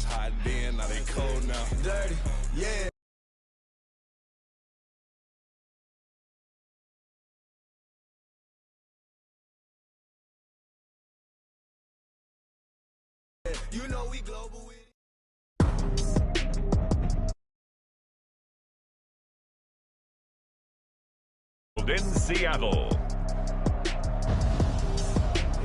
was hot then, now they cold now. Dirty, yeah. You know we global with in Seattle.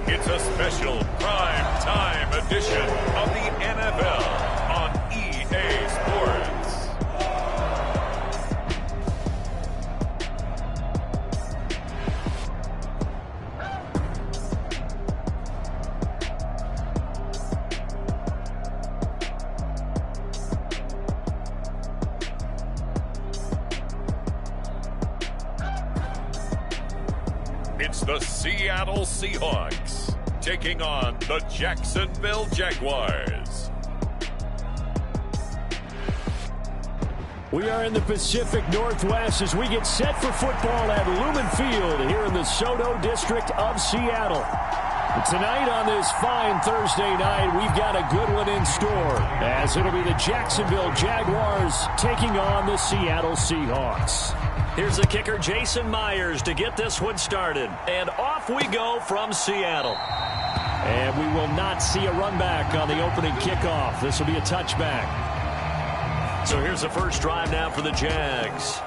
It's a special prime time edition of the NFL on EA Sports. It's the Seattle Seahawks taking on the Jacksonville Jaguars. We are in the Pacific Northwest as we get set for football at Lumen Field here in the Soto District of Seattle. Tonight on this fine Thursday night, we've got a good one in store as it'll be the Jacksonville Jaguars taking on the Seattle Seahawks. Here's the kicker, Jason Myers, to get this one started. And off we go from Seattle. And we will not see a run back on the opening kickoff. This will be a touchback. So here's the first drive now for the Jags.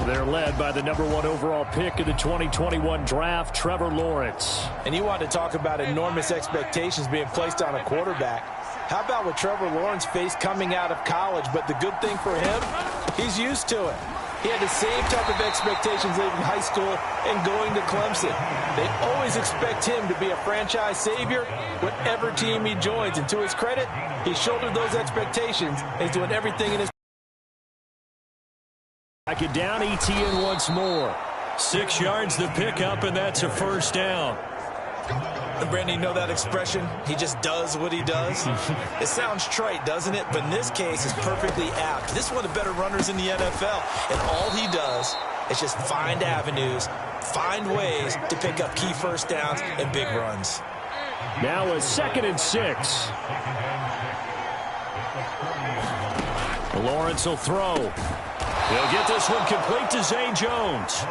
They're led by the #1 overall pick in the 2021 draft, Trevor Lawrence. And you want to talk about enormous expectations being placed on a quarterback. How about what Trevor Lawrence faced coming out of college? But the good thing for him, he's used to it. He had the same type of expectations leaving high school and going to Clemson. They always expect him to be a franchise savior, whatever team he joins. And to his credit, he shouldered those expectations and is doing everything in his... Back it down, ETN once more. 6 yards the pickup, and that's a first down. Brandon, you know that expression? He just does what he does. It sounds trite, doesn't it? But in this case, it's perfectly apt. This is one of the better runners in the NFL, and all he does is just find avenues, find ways to pick up key first downs and big runs. Now a 2nd and 6. Lawrence will throw. He'll get this one complete to Zay Jones.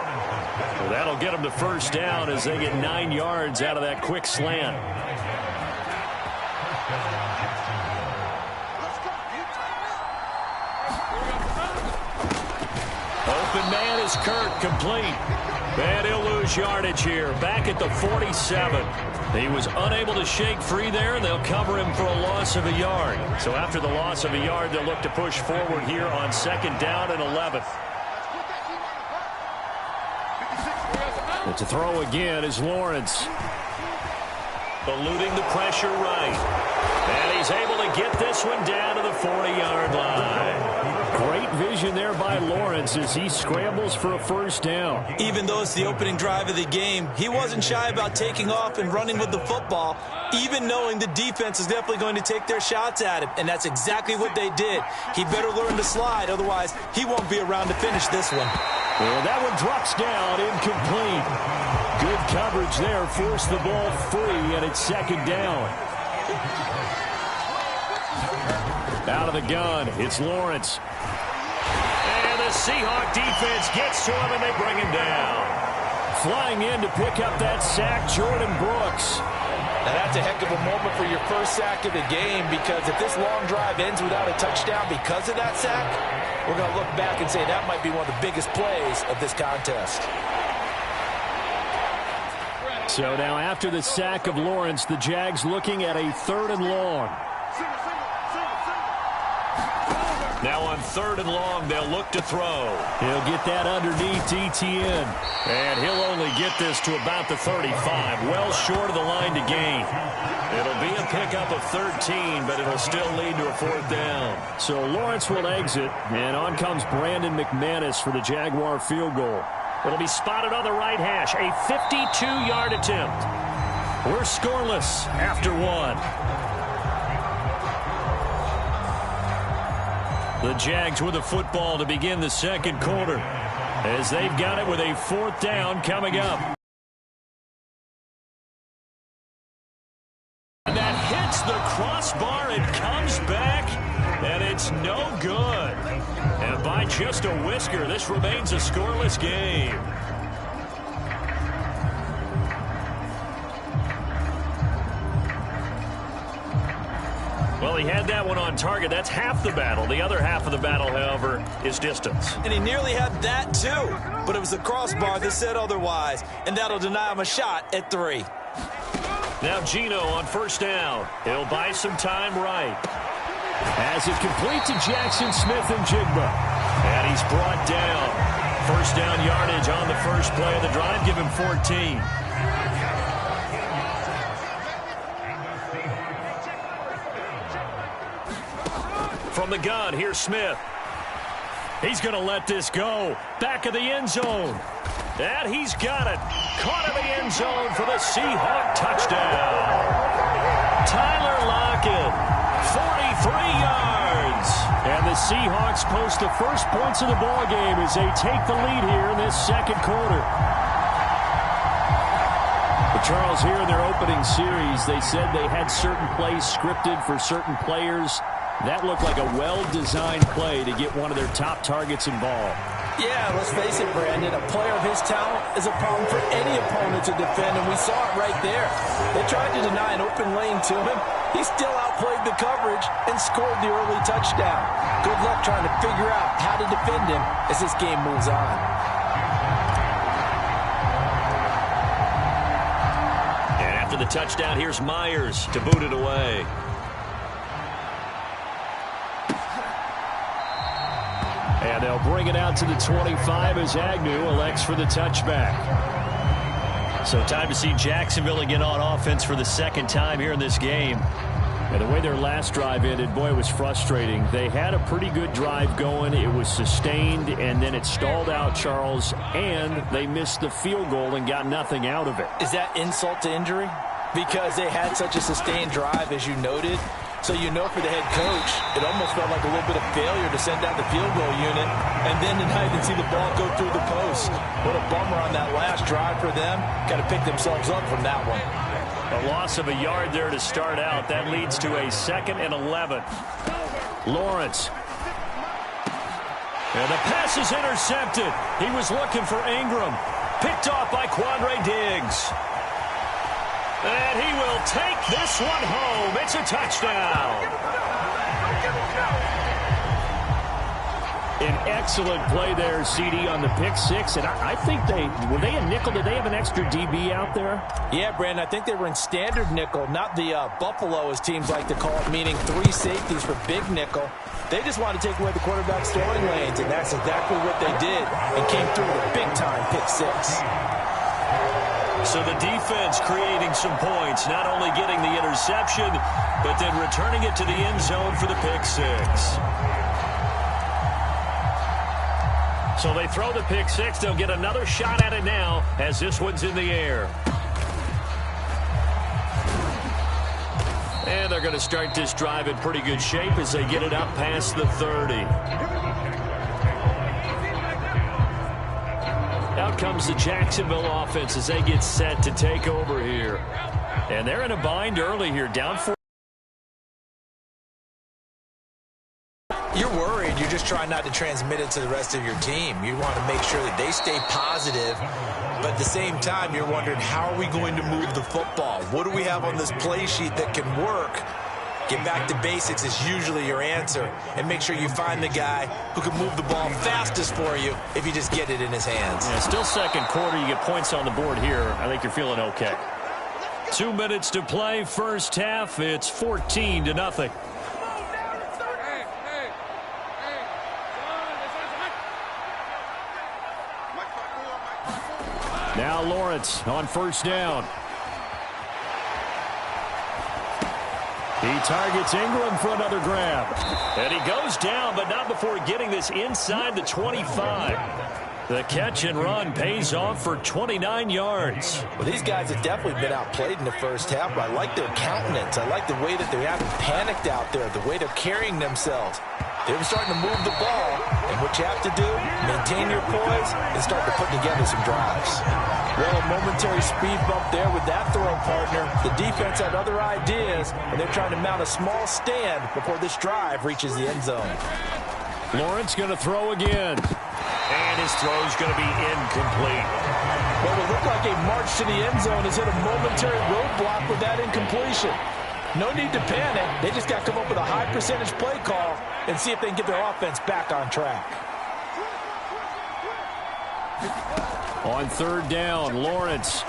Well, that'll get them to first down as they get 9 yards out of that quick slant. Open man is Kirk, complete. And he'll lose yardage here, back at the 47. He was unable to shake free there, and they'll cover him for a loss of a yard. So after the loss of a yard, they'll look to push forward here on 2nd down and 11. But to throw again is Lawrence. Eluding the pressure right. And he's able to get this one down to the 40-yard line. Great vision there by Lawrence as he scrambles for a first down. Even though it's the opening drive of the game, he wasn't shy about taking off and running with the football, even knowing the defense is definitely going to take their shots at him. And that's exactly what they did. He better learn to slide, otherwise he won't be around to finish this one. Well, that one drops down, incomplete. Good coverage there, forced the ball free, and it's 2nd down. Out of the gun, it's Lawrence. And the Seahawk defense gets to him, and they bring him down. Flying in to pick up that sack, Jordan Brooks. Now that's a heck of a moment for your first sack of the game, because if this long drive ends without a touchdown because of that sack, we're going to look back and say that might be one of the biggest plays of this contest. So now after the sack of Lawrence, the Jags looking at a 3rd and long. Now on 3rd and long, they'll look to throw. He'll get that underneath ETN. And he'll only get this to about the 35, well short of the line to gain. It'll be a pickup of 13, but it'll still lead to a 4th down. So Lawrence will exit, and on comes Brandon McManus for the Jaguar field goal. It'll be spotted on the right hash, a 52-yard attempt. We're scoreless after 1. The Jags with the football to begin the 2nd quarter, as they've got it with a 4th down coming up. And that hit hits the crossbar and comes back, and it's no good. And by just a whisker, this remains a scoreless game. Well, he had that one on target. That's half the battle. The other half of the battle, however, is distance. And he nearly had that, too. But it was the crossbar that said otherwise. And that'll deny him a shot at 3. Now Gino on first down. He'll buy some time right. As it complete to Jackson Smith and Jigba. And he's brought down. First down yardage on the first play of the drive. Give him 14. From the gun, here's Smith. He's going to let this go. Back of the end zone. And he's got it. Caught in the end zone for the Seahawk touchdown. Tyler Lockett, 43 yards. And the Seahawks post the first points of the ball game as they take the lead here in this second quarter. But Charles, here in their opening series, they said they had certain plays scripted for certain players. That looked like a well-designed play to get one of their top targets involved. Yeah, let's face it, Brandon. A player of his talent is a problem for any opponent to defend, and we saw it right there. They tried to deny an open lane to him. He still outplayed the coverage and scored the early touchdown. Good luck trying to figure out how to defend him as this game moves on. And after the touchdown, here's Myers to boot it away. And they'll bring it out to the 25 as Agnew elects for the touchback. So time to see Jacksonville again on offense for the second time here in this game. And the way their last drive ended, boy, it was frustrating. They had a pretty good drive going. It was sustained, and then it stalled out, Charles, and they missed the field goal and got nothing out of it. Is that insult to injury? Because they had such a sustained drive, as you noted. So you know for the head coach, it almost felt like a little bit of failure to send out the field goal unit and then to not even see the ball go through the post. What a bummer on that last drive for them. Got to pick themselves up from that one. A loss of a yard there to start out. That leads to a 2nd and 11. Lawrence. And the pass is intercepted. He was looking for Ingram. Picked off by Quandre Diggs. And he will take this one home. It's a touchdown. An excellent play there, CD, on the pick six. And I think were they a nickel? Did they have an extra DB out there? Yeah, Brandon, I think they were in standard nickel, not the Buffalo, as teams like to call it, meaning 3 safeties for big nickel. They just want to take away the quarterback's throwing lanes, and that's exactly what they did and came through with a big-time pick six. So the defense creating some points, not only getting the interception, but then returning it to the end zone for the pick six. So they throw the pick six. They'll get another shot at it now as this one's in the air. And they're going to start this drive in pretty good shape as they get it up past the 30. Out comes the Jacksonville offense as they get set to take over here. And they're in a bind early here, down 4. You're worried. You're just trying not to transmit it to the rest of your team. You want to make sure that they stay positive. But at the same time, you're wondering, how are we going to move the football? What do we have on this play sheet that can work? Get back to basics is usually your answer. And make sure you find the guy who can move the ball fastest for you if you just get it in his hands. Yeah, still second quarter. You get points on the board here. I think you're feeling okay. 2 minutes to play. First half. It's 14-0. Now Lawrence on first down. He targets Ingram for another grab. And he goes down, but not before getting this inside the 25. The catch and run pays off for 29 yards. Well, these guys have definitely been outplayed in the first half, but I like their countenance. I like the way that they haven't panicked out there, the way they're carrying themselves. They were starting to move the ball, and what you have to do, maintain your poise and start to put together some drives. Well, a momentary speed bump there with that throw partner. The defense had other ideas, and they're trying to mount a small stand before this drive reaches the end zone. Lawrence going to throw again. And his throw's going to be incomplete. What would look like a march to the end zone has hit a momentary roadblock with that incompletion. No need to panic. They just got to come up with a high percentage play call and see if they can get their offense back on track. On third down, Lawrence.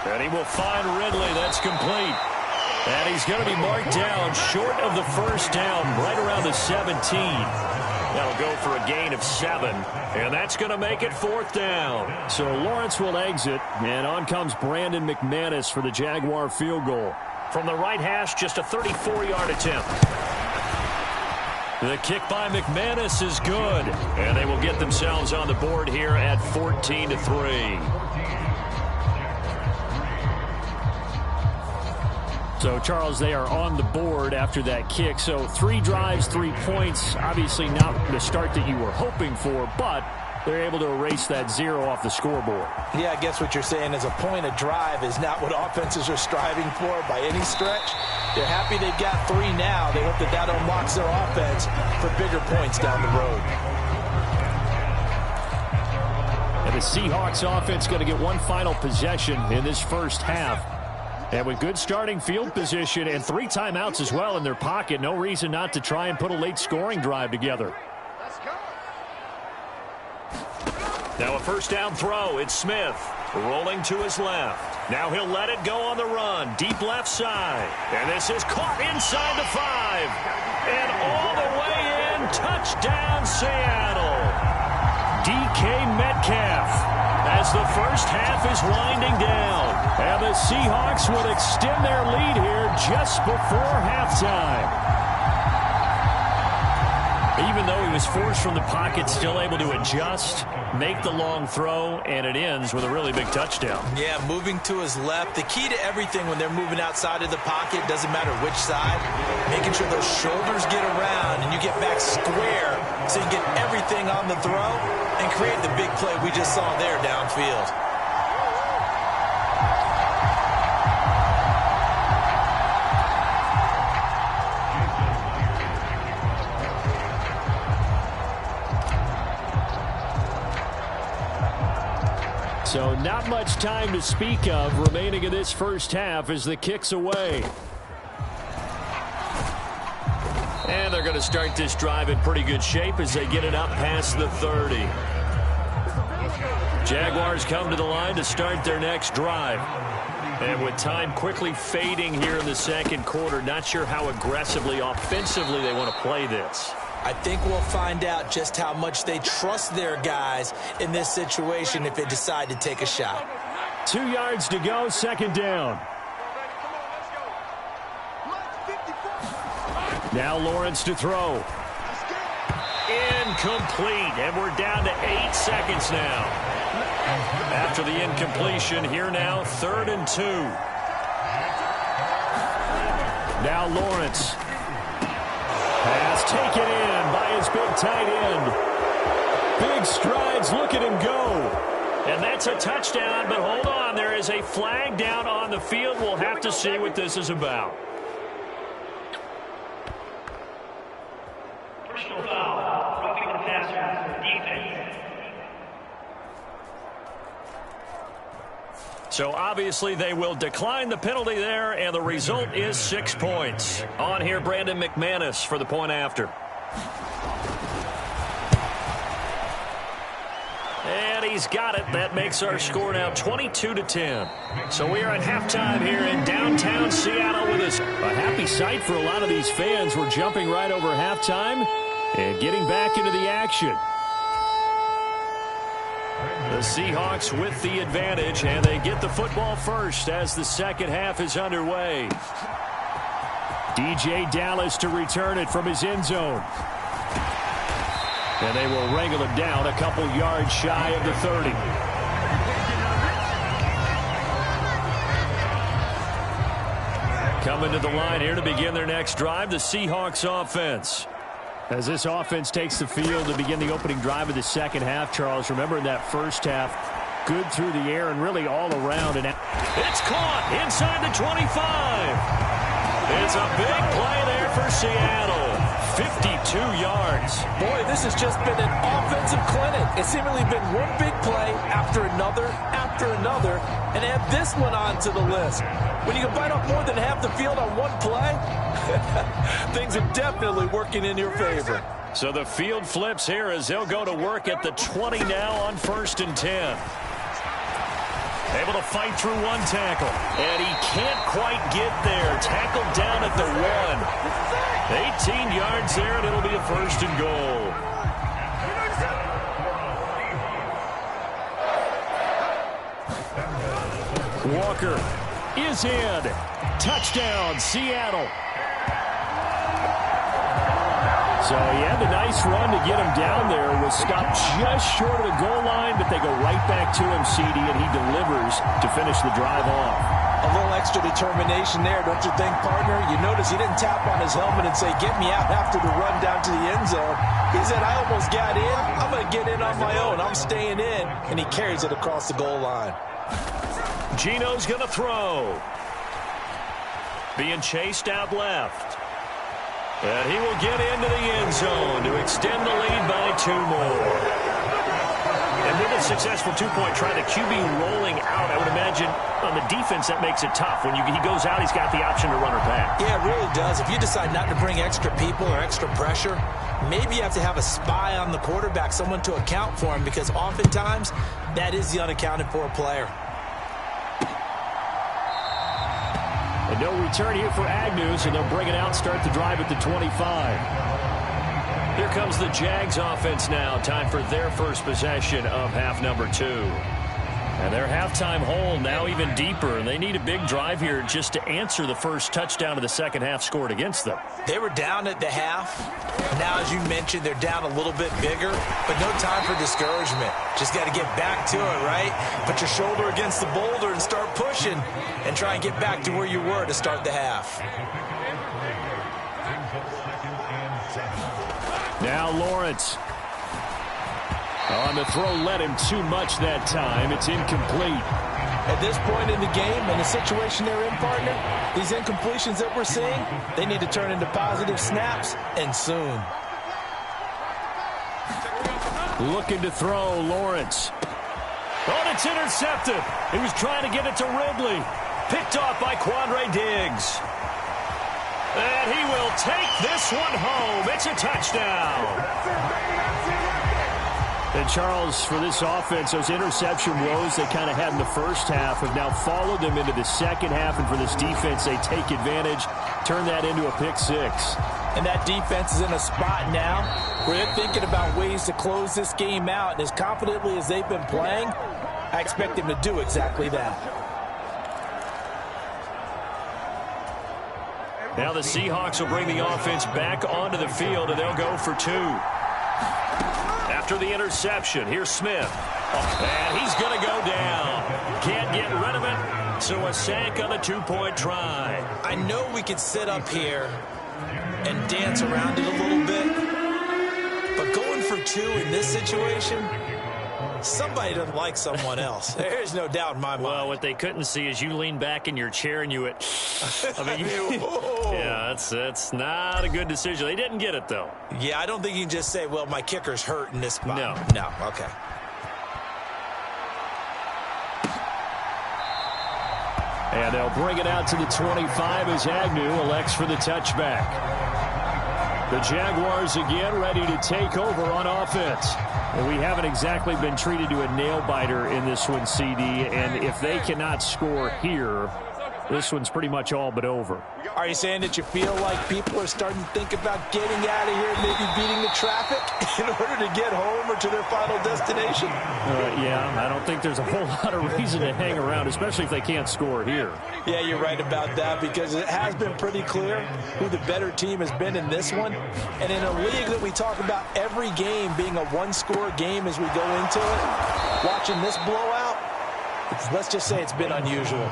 And he will find Ridley. That's complete. And he's going to be marked down short of the first down, right around the 17. That'll go for a gain of 7, and that's going to make it fourth down. So Lawrence will exit, and on comes Brandon McManus for the Jaguar field goal. From the right hash, just a 34-yard attempt. The kick by McManus is good, and they will get themselves on the board here at 14-3. So, Charles, they are on the board after that kick. So 3 drives, 3 points. Obviously not the start that you were hoping for, but they're able to erase that 0 off the scoreboard. Yeah, I guess what you're saying is a point a drive is not what offenses are striving for by any stretch. They're happy they've got 3 now. They hope that that unlocks their offense for bigger points down the road. And the Seahawks offense going to get one final possession in this first half. And with good starting field position and 3 timeouts as well in their pocket, no reason not to try and put a late scoring drive together. Now a first down throw. It's Smith rolling to his left. Now he'll let it go on the run. Deep left side. And this is caught inside the 5. And all the way in. Touchdown, Seattle. DK Metcalf. As the first half is winding down. And the Seahawks will extend their lead here just before halftime. Even though he was forced from the pocket, still able to adjust, make the long throw, and it ends with a really big touchdown. Yeah, moving to his left. The key to everything when they're moving outside of the pocket, doesn't matter which side, making sure those shoulders get around and you get back square so you get everything on the throw and create the big play we just saw there downfield. So not much time to speak of remaining in this first half as the kick's away. And they're going to start this drive in pretty good shape as they get it up past the 30. Jaguars come to the line to start their next drive. And with time quickly fading here in the second quarter, not sure how aggressively, offensively they want to play this. I think we'll find out just how much they trust their guys in this situation if they decide to take a shot. 2 yards to go, second down. Now Lawrence to throw. Incomplete, and we're down to 8 seconds now. After the incompletion, here now, 3rd and 2. Now Lawrence. Pass taken in by his big tight end. Big strides, look at him go. And that's a touchdown, but hold on, there is a flag down on the field. We'll have to see what this is about. Personal foul, roughing the passer, defense. So obviously they will decline the penalty there, and the result is 6 points. On here, Brandon McManus for the point after. And he's got it. That makes our score now 22-10. So we are at halftime here in downtown Seattle with us. A happy sight for a lot of these fans. We're jumping right over halftime and getting back into the action. The Seahawks with the advantage, and they get the football first as the second half is underway. DJ Dallas to return it from his end zone. And they will wrangle him down a couple yards shy of the 30. Coming to the line here to begin their next drive, the Seahawks offense. As this offense takes the field to begin the opening drive of the second half, Charles, remember in that first half, good through the air and really all around. And it's caught inside the 25. It's a big play there for Seattle. 52 yards. Boy, this has just been an offensive clinic. It's seemingly been one big play after another, and add this one onto the list. When you can bite off more than half the field on one play, things are definitely working in your favor. So the field flips here as they'll go to work at the 20 now on 1st and 10. Able to fight through one tackle. And he can't quite get there. Tackled down at the 1. 18 yards there, and it'll be a 1st and goal. Walker is in. Touchdown, Seattle. So he had a nice run to get him down there. Was stopped just short of the goal line, but they go right back to him, CD, and he delivers to finish the drive off. A little extra determination there, don't you think, partner? You notice he didn't tap on his helmet and say, get me out after the run down to the end zone. He said, I almost got in. I'm going to get in on my own. I'm staying in. And he carries it across the goal line. Gino's going to throw. Being chased out left. And he will get into the end zone to extend the lead by 2 more. And with a successful 2-point try, the QB rolling out, I would imagine on the defense that makes it tough. When he goes out, he's got the option to run or pass. Yeah, it really does. If you decide not to bring extra people or extra pressure, maybe you have to have a spy on the quarterback, someone to account for him, because oftentimes that is the unaccounted for player. And no return here for Agnew, so they'll bring it out, start the drive at the 25. Here comes the Jags offense now. Time for their first possession of half number 2. And their halftime hole now even deeper, and they need a big drive here just to answer the first touchdown of the second half scored against them. They were down at the half. Now, as you mentioned, they're down a little bit bigger, but no time for discouragement. Just got to get back to it, right? Put your shoulder against the boulder and start pushing and try and get back to where you were to start the half. Now Lawrence. On the throw, led him too much that time. It's incomplete. At this point in the game, in the situation they're in, partner, these incompletions that we're seeing, they need to turn into positive snaps, and soon. Looking to throw, Lawrence. Oh, and it's intercepted. He was trying to get it to Ridley. Picked off by Quandre Diggs. And he will take this one home. It's a touchdown. And Charles, for this offense, those interception woes they kind of had in the first half have now followed them into the second half. And for this defense, they take advantage, turn that into a pick-6. And that defense is in a spot now where they're thinking about ways to close this game out. And as confidently as they've been playing, I expect them to do exactly that. Now the Seahawks will bring the offense back onto the field, and they'll go for 2. After the interception, here's Smith. And he's going to go down. Can't get rid of it, so a sack on the 2-point try. I know we could sit up here and dance around it a little bit, but going for 2 in this situation, somebody doesn't like someone else. There's no doubt in my mind. Well, what they couldn't see is you lean back in your chair and you went, yeah, that's not a good decision. They didn't get it, though. Yeah, I don't think you can just say, well, my kicker's hurt in this spot. No, okay. And they'll bring it out to the 25 as Agnew elects for the touchback. The Jaguars again ready to take over on offense. And we haven't exactly been treated to a nail-biter in this one, CD. And if they cannot score here, this one's pretty much all but over. Are you saying that you feel like people are starting to think about getting out of here, maybe beating the traffic in order to get home or to their final destination? Yeah, I don't think there's a whole lot of reason to hang around, especially if they can't score here. Yeah, you're right about that, because it has been pretty clear who the better team has been in this one. And in a league that we talk about every game being a one-score game as we go into it, watching this blowout, let's just say it's been unusual.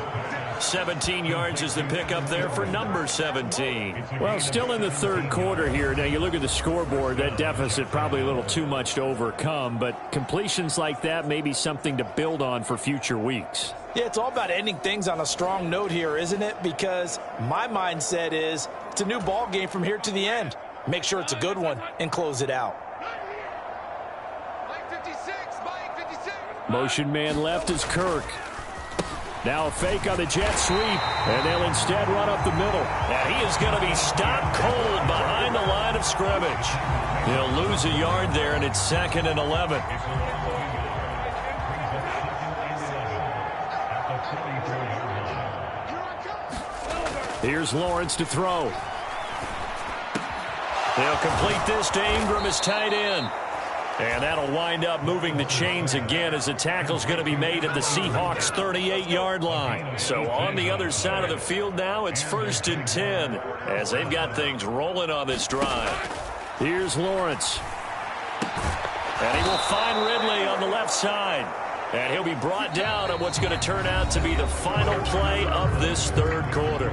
17 yards is the pickup there for number 17. Well, still in the third quarter here. Now, you look at the scoreboard, that deficit probably a little too much to overcome, but completions like that may be something to build on for future weeks. Yeah, it's all about ending things on a strong note here, isn't it? Because my mindset is it's a new ball game from here to the end. Make sure it's a good one and close it out. Motion man left is Kirk. Now a fake on the jet sweep, and they'll instead run up the middle. And he is going to be stopped cold behind the line of scrimmage. He'll lose a yard there, and it's 2nd and 11. Here's Lawrence to throw. They'll complete this to Ingram as tight end. And that'll wind up moving the chains again as the tackle's going to be made at the Seahawks' 38-yard line. So on the other side of the field now, it's 1st and 10 as they've got things rolling on this drive. Here's Lawrence. And he will find Ridley on the left side. And he'll be brought down on what's going to turn out to be the final play of this third quarter.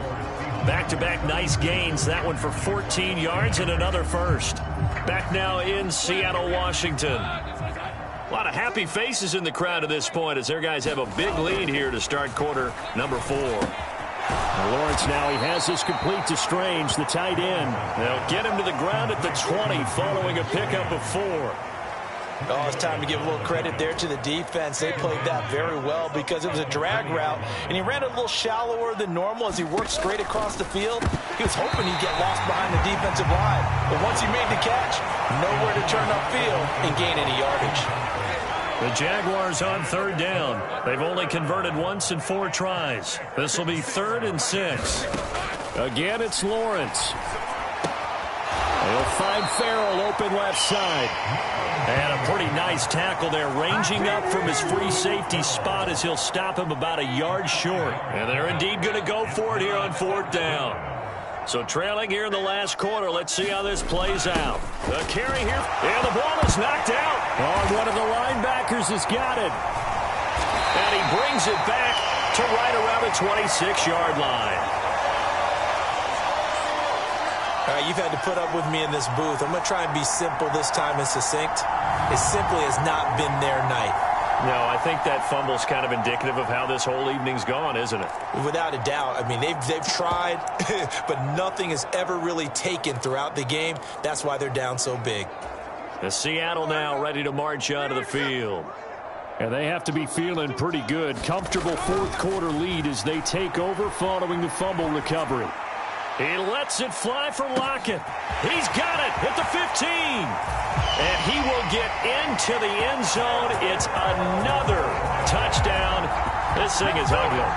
Back-to-back nice gains. That one for 14 yards and another first. Back now in Seattle, Washington. A lot of happy faces in the crowd at this point as their guys have a big lead here to start quarter number 4. Now Lawrence now, he has this complete to Strange, the tight end. They'll get him to the ground at the 20 following a pickup of 4. Oh, it's time to give a little credit there to the defense. They played that very well because it was a drag route, and he ran a little shallower than normal as he worked straight across the field. He was hoping he'd get lost behind the defensive line, but once he made the catch, nowhere to turn upfield and gain any yardage. The Jaguars on 3rd down. They've only converted once in 4 tries. This will be 3rd and 6. Again, it's Lawrence. They'll find Farrell open left side. And a pretty nice tackle there, ranging up from his free safety spot as he'll stop him about a yard short. And they're indeed going to go for it here on 4th down. So trailing here in the last quarter, let's see how this plays out. The carry here, and the ball is knocked out. Oh, one of the linebackers has got it. And he brings it back to right around the 26-yard line. All right, you've had to put up with me in this booth. I'm going to try and be simple this time and succinct. It simply has not been their night. No, I think that fumble's kind of indicative of how this whole evening's gone, isn't it? Without a doubt. I mean, they've tried, but nothing has ever really taken throughout the game. That's why they're down so big. The Seattle now ready to march onto the field. And they have to be feeling pretty good. Comfortable 4th quarter lead as they take over following the fumble recovery. He lets it fly for Lockett. He's got it at the 15. And he will get into the end zone. It's another touchdown. This thing is ugly.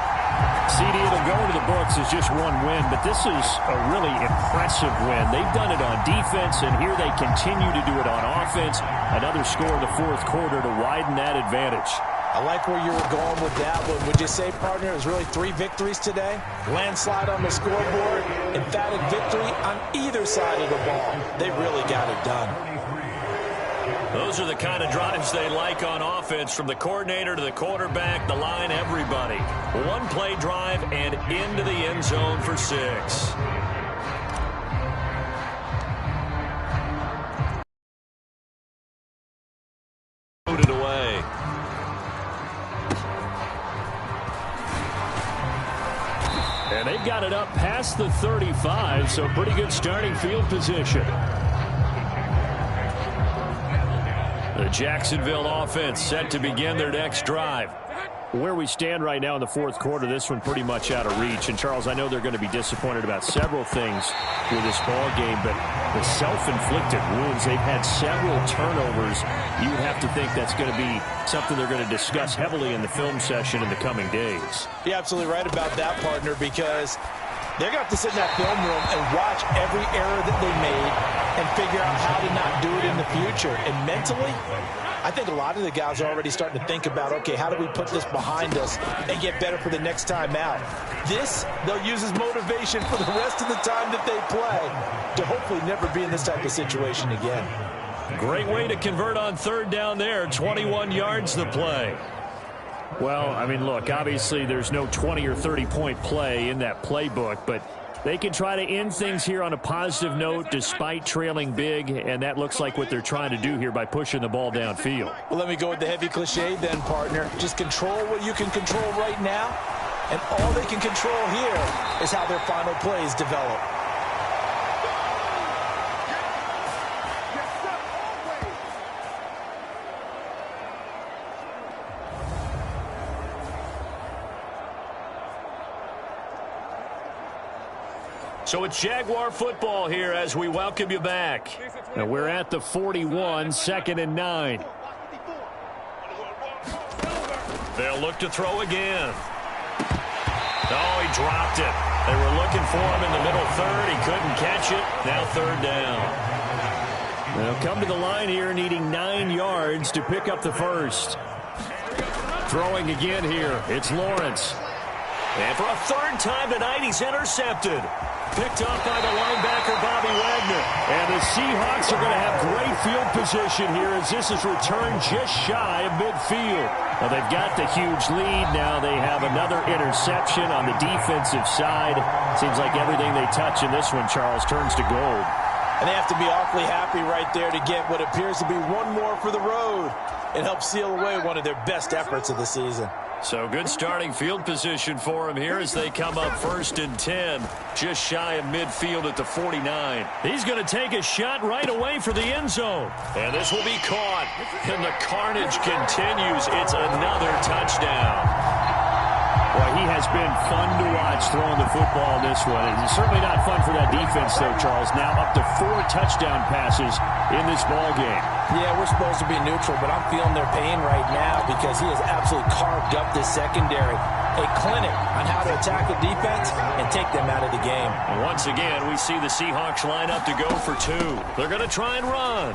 CD, it'll go to the books as just one win, but this is a really impressive win. They've done it on defense, and here they continue to do it on offense. Another score in the 4th quarter to widen that advantage. I like where you were going with that one. Would you say, partner, it was really 3 victories today? Landslide on the scoreboard, emphatic victory on either side of the ball. They really got it done. Those are the kind of drives they like on offense, from the coordinator to the quarterback, the line, everybody. One play drive and into the end zone for 6. Put it away. And they've got it up past the 35, so pretty good starting field position. The Jacksonville offense set to begin their next drive. Where we stand right now in the 4th quarter, this one pretty much out of reach. And, Charles, I know they're going to be disappointed about several things with this ball game, but the self-inflicted wounds, they've had several turnovers. You would have to think that's going to be something they're going to discuss heavily in the film session in the coming days. You're absolutely right about that, partner, because they're going to have to sit in that film room and watch every error that they made and figure out how to not do it in the future. And mentally, I think a lot of the guys are already starting to think about, okay, how do we put this behind us and get better for the next time out? This, they'll use as motivation for the rest of the time that they play to hopefully never be in this type of situation again. Great way to convert on 3rd down there. 21 yards the play. Well, I mean, look, obviously there's no 20 or 30-point play in that playbook, but they can try to end things here on a positive note despite trailing big, and that looks like what they're trying to do here by pushing the ball downfield. Well, let me go with the heavy cliche then, partner. Just control what you can control right now, and all they can control here is how their final plays develop. So it's Jaguar football here as we welcome you back. Now we're at the 41, 2nd and 9. They'll look to throw again. Oh, he dropped it. They were looking for him in the middle third. He couldn't catch it. Now 3rd down. They'll come to the line here needing 9 yards to pick up the first. Throwing again here. It's Lawrence. And for a 3rd time tonight, he's intercepted. Picked up by the linebacker, Bobby Wagner. And the Seahawks are going to have great field position here as this is returned just shy of midfield. Well, they've got the huge lead. Now they have another interception on the defensive side. Seems like everything they touch in this one, Charles, turns to gold. And they have to be awfully happy right there to get what appears to be one more for the road and help seal away one of their best efforts of the season. So good starting field position for him here as they come up 1st and 10, just shy of midfield at the 49. He's going to take a shot right away for the end zone. And this will be caught. And the carnage continues. It's another touchdown. Boy, he has been fun to watch throwing the football this one. And it's certainly not fun for that defense, though, Charles. Now up to 4 touchdown passes in this ball game. Yeah, we're supposed to be neutral, but I'm feeling their pain right now because he has absolutely carved up this secondary. A clinic on how to attack a defense and take them out of the game. And once again, we see the Seahawks line up to go for 2. They're going to try and run.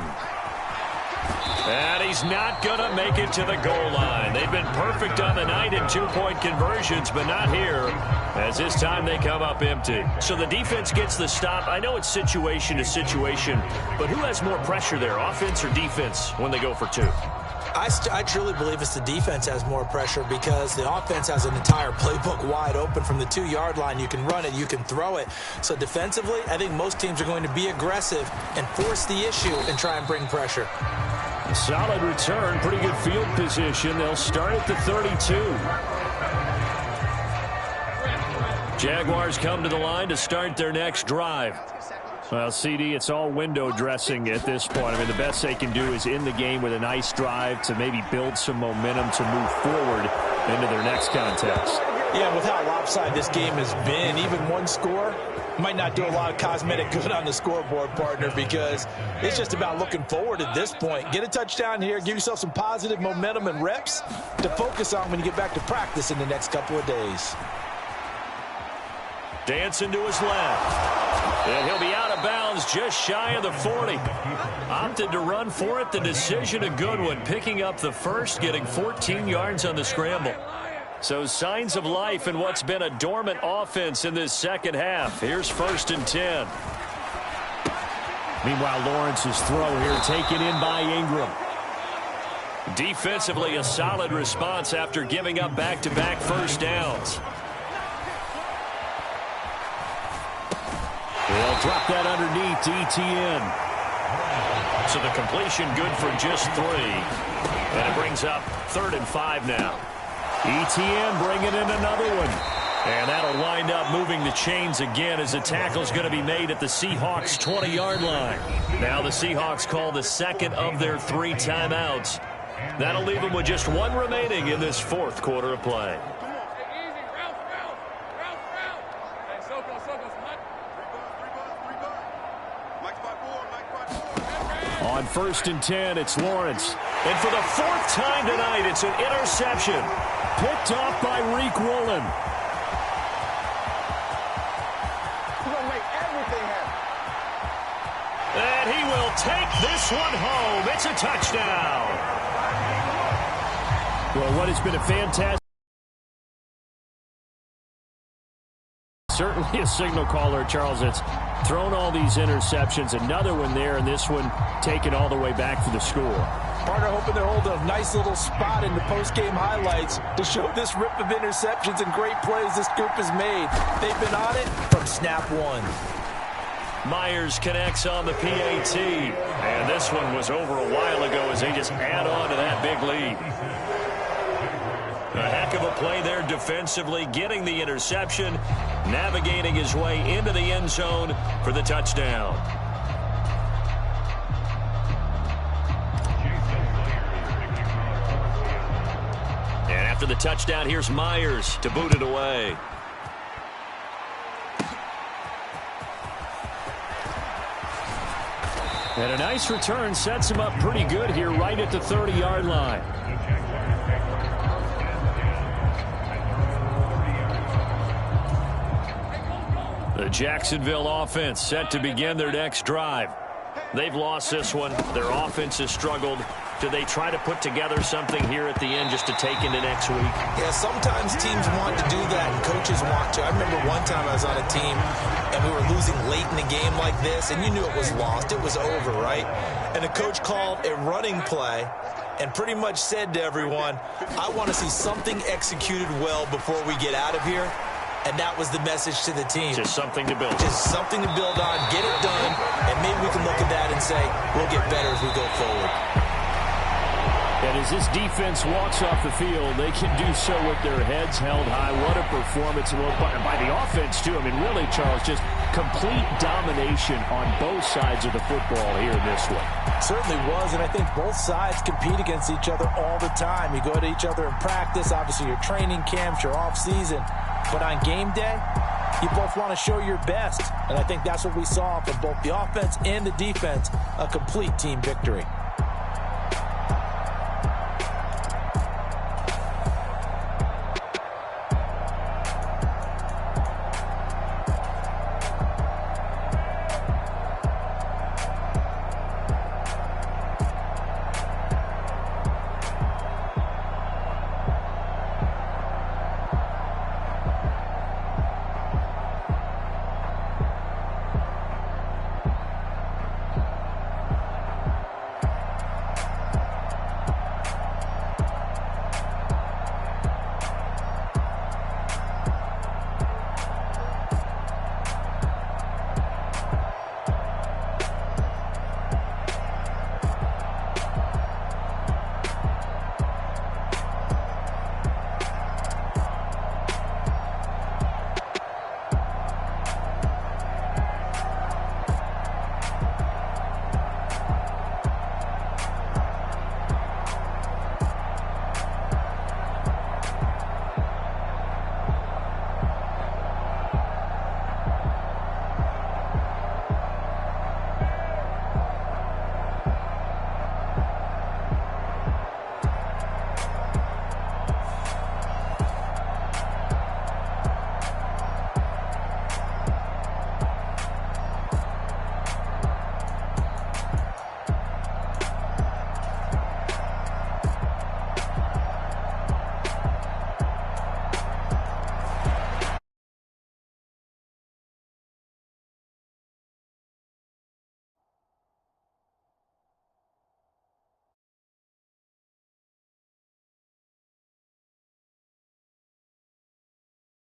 And he's not going to make it to the goal line. They've been perfect on the night in 2-point conversions, but not here, as this time they come up empty. So the defense gets the stop. I know it's situation to situation, but who has more pressure there, offense or defense, when they go for 2? I truly believe it's the defense has more pressure because the offense has an entire playbook wide open from the 2-yard line. You can run it, you can throw it. So defensively, I think most teams are going to be aggressive and force the issue and try and bring pressure. Solid return, pretty good field position. They'll start at the 32. Jaguars come to the line to start their next drive. Well, CD, it's all window dressing at this point. I mean, the best they can do is end the game with a nice drive to maybe build some momentum to move forward into their next contest. Yeah, with how lopsided this game has been, even one score might not do a lot of cosmetic good on the scoreboard, partner, because it's just about looking forward at this point. Get a touchdown here, give yourself some positive momentum and reps to focus on when you get back to practice in the next couple of days. Dancing to his left. And he'll be out of bounds just shy of the 40. Opted to run for it. The decision a good one. Picking up the first, getting 14 yards on the scramble. So signs of life in what's been a dormant offense in this second half. Here's 1st and 10. Meanwhile, Lawrence's throw here taken in by Ingram. Defensively, a solid response after giving up back-to-back first downs. They'll drop that underneath to ETN. So the completion good for just 3. And it brings up 3rd and 5 now. ETN bringing in another one. And that'll wind up moving the chains again as the tackle's going to be made at the Seahawks' 20-yard line. Now the Seahawks call the second of their 3 timeouts. That'll leave them with just 1 remaining in this 4th quarter of play. On 1st and 10, it's Lawrence. And for the 4th time tonight, it's an interception. Picked off by Reek Woolen. And he will take this one home. It's a touchdown. Well, what has been a fantastic... Certainly a signal caller, Charles. It's thrown all these interceptions. Another one there, and this one taken all the way back for the score. Partner hoping they're holding a nice little spot in the post-game highlights to show this rip of interceptions and great plays this group has made. They've been on it from snap one. Myers connects on the PAT. And this one was over a while ago as they just add on to that big lead. A heck of a play there defensively, getting the interception, navigating his way into the end zone for the touchdown. And after the touchdown, here's Myers to boot it away. And a nice return sets him up pretty good here right at the 30-yard line. The Jacksonville offense set to begin their next drive. They've lost this one. Their offense has struggled. Do they try to put together something here at the end just to take into next week? Yeah, sometimes teams want to do that and coaches want to. I remember one time I was on a team and we were losing late in the game like this, and you knew it was lost. It was over, right? And the coach called a running play and pretty much said to everyone, I want to see something executed well before we get out of here. And that was the message to the team. Just something to build. Just something to build on, get it done, and maybe we can look at that and say, we'll get better as we go forward. And as this defense walks off the field, they can do so with their heads held high. What a performance by the offense, too. I mean, really, Charles, just complete domination on both sides of the football here in this one. Certainly was, and I think both sides compete against each other all the time. You go to each other in practice, obviously your training camps, your off-season. But on game day, you both want to show your best. And I think that's what we saw from both the offense and the defense, a complete team victory.